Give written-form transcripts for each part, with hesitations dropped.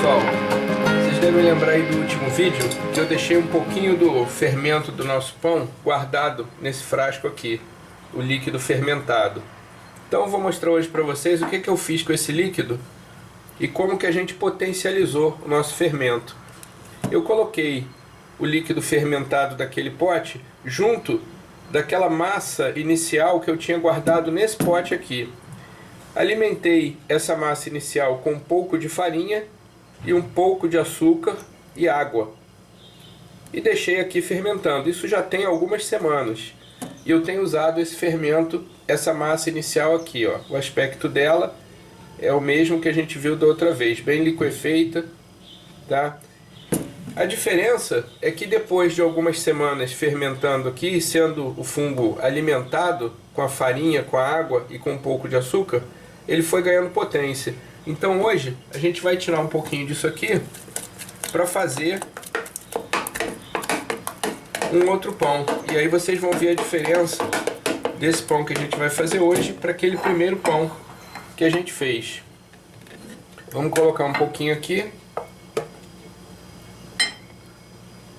pessoal, vocês devem lembrar aí do último vídeo que eu deixei um pouquinho do fermento do nosso pão guardado nesse frasco aqui, o líquido fermentado. Então eu vou mostrar hoje para vocês o que eu fiz com esse líquido e como que a gente potencializou o nosso fermento. Eu coloquei o líquido fermentado daquele pote junto daquela massa inicial que eu tinha guardado nesse pote aqui. Alimentei essa massa inicial com um pouco de farinha e um pouco de açúcar e água. E deixei aqui fermentando. Isso já tem algumas semanas. E eu tenho usado esse fermento, essa massa inicial aqui, ó. O aspecto dela é o mesmo que a gente viu da outra vez, bem liquefeita, tá? A diferença é que depois de algumas semanas fermentando aqui, sendo o fungo alimentado com a farinha, com a água e com um pouco de açúcar, ele foi ganhando potência. Então hoje a gente vai tirar um pouquinho disso aqui para fazer um outro pão. E aí vocês vão ver a diferença desse pão que a gente vai fazer hoje para aquele primeiro pão que a gente fez. Vamos colocar um pouquinho aqui.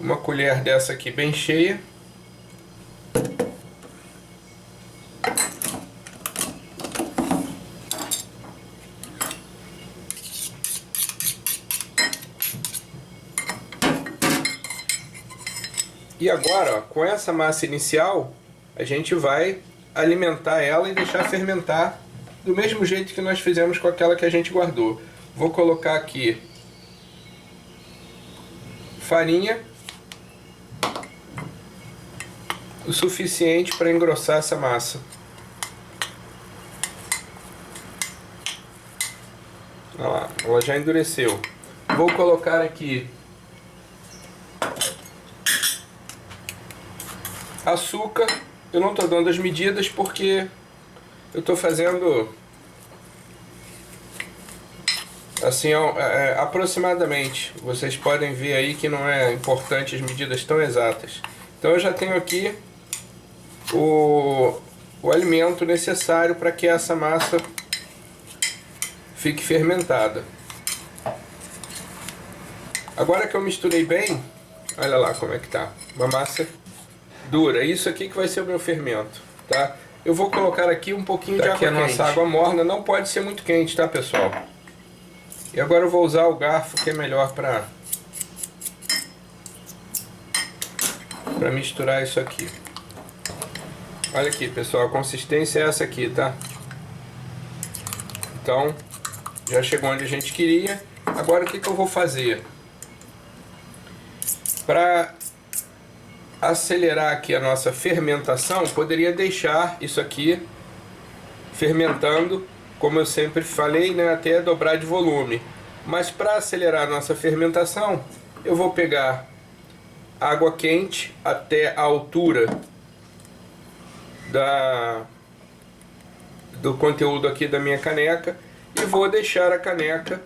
Uma colher dessa aqui bem cheia. E agora, ó, com essa massa inicial, a gente vai alimentar ela e deixar fermentar do mesmo jeito que nós fizemos com aquela que a gente guardou. Vou colocar aqui farinha, o suficiente para engrossar essa massa. Olha lá, ela já endureceu. Vou colocar aqui açúcar. Eu não estou dando as medidas porque eu estou fazendo assim aproximadamente. Vocês podem ver aí que não é importante as medidas tão exatas. Então eu já tenho aqui o alimento necessário para que essa massa fique fermentada. Agora que eu misturei bem, olha lá como é que tá. Uma massa dura. Isso aqui que vai ser o meu fermento, tá? Eu vou colocar aqui um pouquinho de água quente. Aqui a nossa água morna, não pode ser muito quente, tá, pessoal? E agora eu vou usar o garfo que é melhor para misturar isso aqui. Olha aqui, pessoal, a consistência é essa aqui, tá? Então, já chegou onde a gente queria. Agora o que eu vou fazer? Para acelerar aqui a nossa fermentação, poderia deixar isso aqui fermentando, como eu sempre falei, né, até dobrar de volume. Mas para acelerar a nossa fermentação, eu vou pegar água quente até a altura do conteúdo aqui da minha caneca e vou deixar a caneca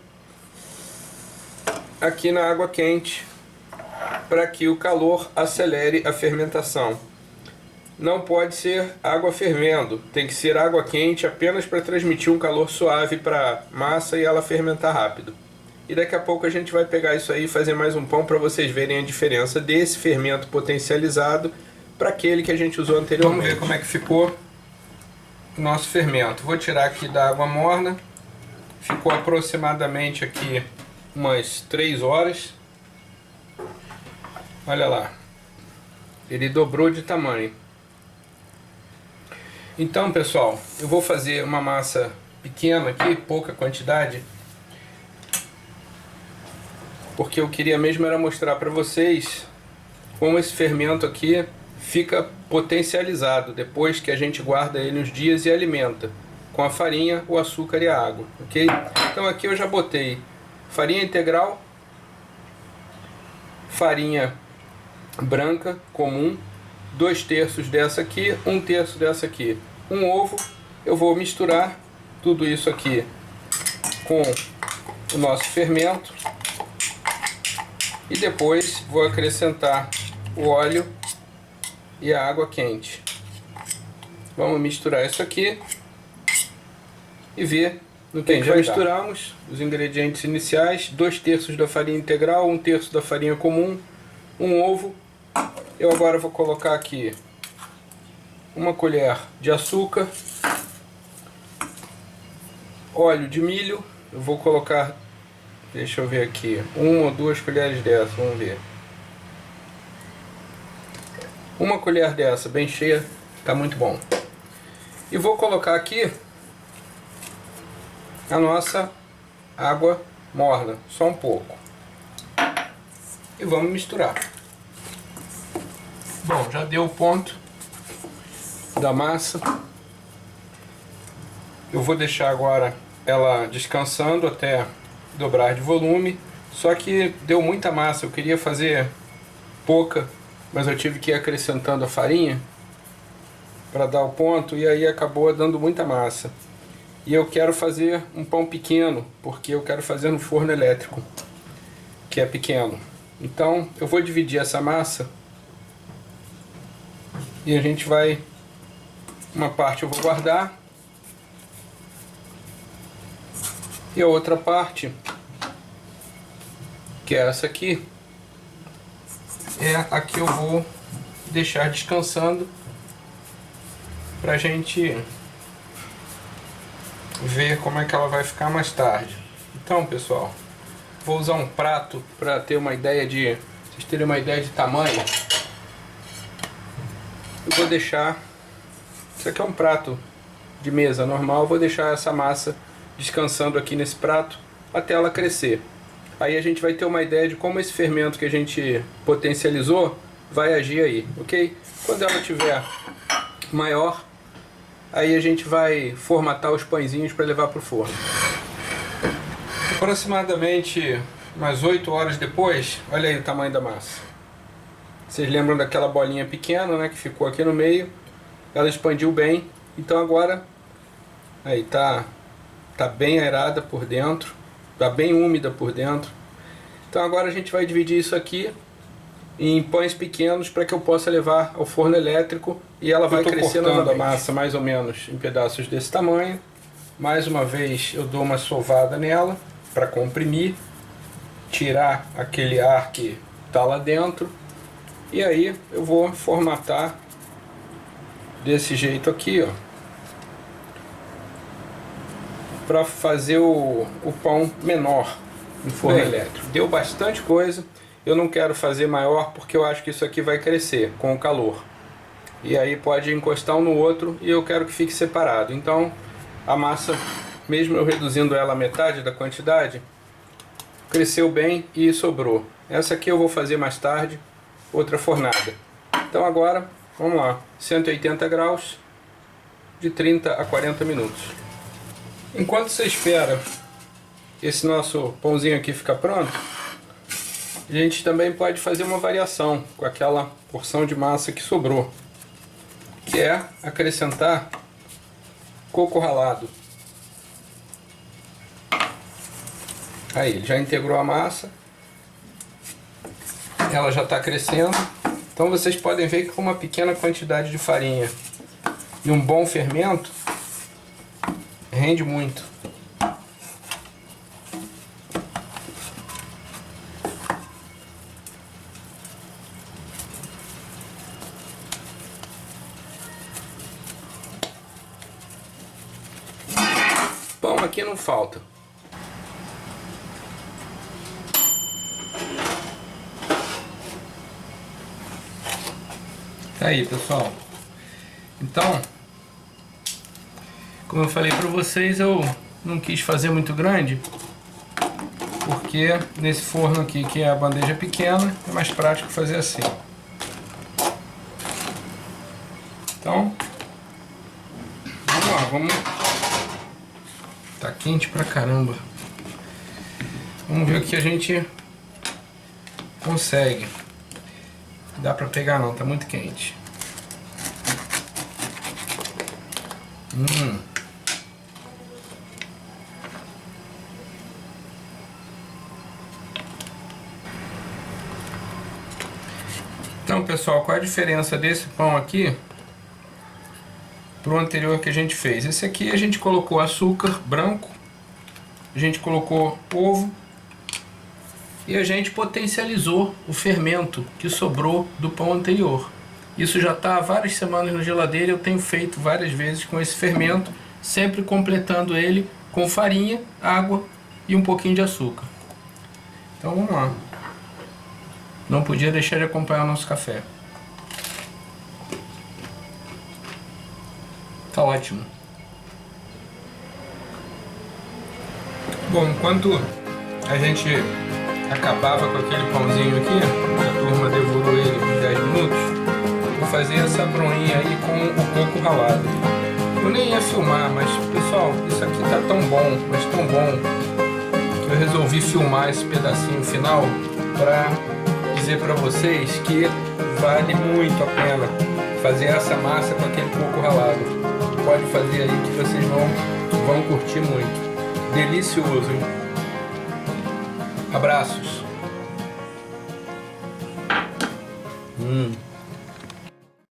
aqui na água quente para que o calor acelere a fermentação. Não pode ser água fervendo, tem que ser água quente apenas para transmitir um calor suave para a massa e ela fermentar rápido. E daqui a pouco a gente vai pegar isso aí e fazer mais um pão para vocês verem a diferença desse fermento potencializado para aquele que a gente usou anteriormente. Vamos ver como é que ficou o nosso fermento. Vou tirar aqui da água morna. Ficou aproximadamente aqui umas 3 horas. Olha lá. Ele dobrou de tamanho. Então, pessoal, eu vou fazer uma massa pequena aqui, pouca quantidade, porque eu queria mesmo era mostrar para vocês como esse fermento aqui fica potencializado depois que a gente guarda ele uns dias e alimenta com a farinha, o açúcar e a água, ok? Então aqui eu já botei farinha integral, farinha branca comum, 2/3 dessa aqui, 1/3 dessa aqui, um ovo. Eu vou misturar tudo isso aqui com o nosso fermento e depois vou acrescentar o óleo e a água quente. Vamos misturar isso aqui e ver no que já misturamos os ingredientes iniciais: 2/3 da farinha integral, 1/3 da farinha comum, um ovo. Eu agora vou colocar aqui uma colher de açúcar, óleo de milho. Eu vou colocar, deixa eu ver aqui, 1 ou 2 colheres dessa, vamos ver. Uma colher dessa, bem cheia, tá muito bom. E vou colocar aqui a nossa água morna, só um pouco. E vamos misturar. Bom, já deu o ponto da massa. Eu vou deixar agora ela descansando até dobrar de volume. Só que deu muita massa, eu queria fazer pouca, mas eu tive que ir acrescentando a farinha para dar o ponto, e aí acabou dando muita massa. E eu quero fazer um pão pequeno, porque eu quero fazer no forno elétrico, que é pequeno. Então eu vou dividir essa massa e a gente vai... Uma parte eu vou guardar e a outra parte, que é essa aqui, é a que eu vou deixar descansando pra gente ver como é que ela vai ficar mais tarde. Então, pessoal, vou usar um prato para ter uma ideia de... vocês terem uma ideia de tamanho. Eu vou deixar... Isso aqui é um prato de mesa normal. Eu vou deixar essa massa descansando aqui nesse prato até ela crescer. Aí a gente vai ter uma ideia de como esse fermento que a gente potencializou vai agir aí, ok? Quando ela tiver maior, aí a gente vai formatar os pãezinhos para levar para o forno. Aproximadamente umas 8 horas depois, olha aí o tamanho da massa. Vocês lembram daquela bolinha pequena, né, que ficou aqui no meio? Ela expandiu bem. Então agora, aí tá bem aerada por dentro, tá bem úmida por dentro. Então agora a gente vai dividir isso aqui em pães pequenos para que eu possa levar ao forno elétrico, e ela vai crescer novamente. A massa mais ou menos em pedaços desse tamanho. Mais uma vez eu dou uma sovada nela para comprimir, tirar aquele ar que está lá dentro, e aí eu vou formatar desse jeito aqui, ó, para fazer o pão menor no forno elétrico. Deu bastante coisa. Eu não quero fazer maior porque eu acho que isso aqui vai crescer com o calor. E aí pode encostar um no outro, e eu quero que fique separado. Então a massa, mesmo eu reduzindo ela a metade da quantidade, cresceu bem e sobrou. Essa aqui eu vou fazer mais tarde, outra fornada. Então agora, vamos lá, 180 graus, de 30 a 40 minutos. Enquanto você espera esse nosso pãozinho aqui ficar pronto, a gente também pode fazer uma variação com aquela porção de massa que sobrou, que é acrescentar coco ralado. Aí, ele já integrou a massa, ela já está crescendo. Então vocês podem ver que com uma pequena quantidade de farinha e um bom fermento, rende muito. Pão aqui não falta. Tá aí, pessoal. Então, como eu falei para vocês, eu não quis fazer muito grande, porque nesse forno aqui, que é a bandeja pequena, é mais prático fazer assim. Então, vamos lá, vamos... Tá quente pra caramba. Vamos ver o que a gente consegue. Dá pra pegar não, tá muito quente. Então, pessoal, qual a diferença desse pão aqui pro anterior que a gente fez? Esse aqui a gente colocou açúcar branco a gente colocou ovo e a gente potencializou o fermento que sobrou do pão anterior. Isso já está há várias semanas na geladeira, eu tenho feito várias vezes com esse fermento, sempre completando ele com farinha, água e um pouquinho de açúcar. Então vamos lá. Não podia deixar de acompanhar o nosso café. Tá ótimo. Bom, enquanto a gente acabava com aquele pãozinho aqui, a turma devorou ele em 10 minutos, vou fazer essa broinha aí com o coco ralado. Eu nem ia filmar, mas pessoal, isso aqui tá tão bom, mas tão bom, que eu resolvi filmar esse pedacinho final para dizer para vocês que vale muito a pena fazer essa massa com aquele coco ralado. Pode fazer aí que vocês vão curtir muito. Delicioso, hein? Abraços.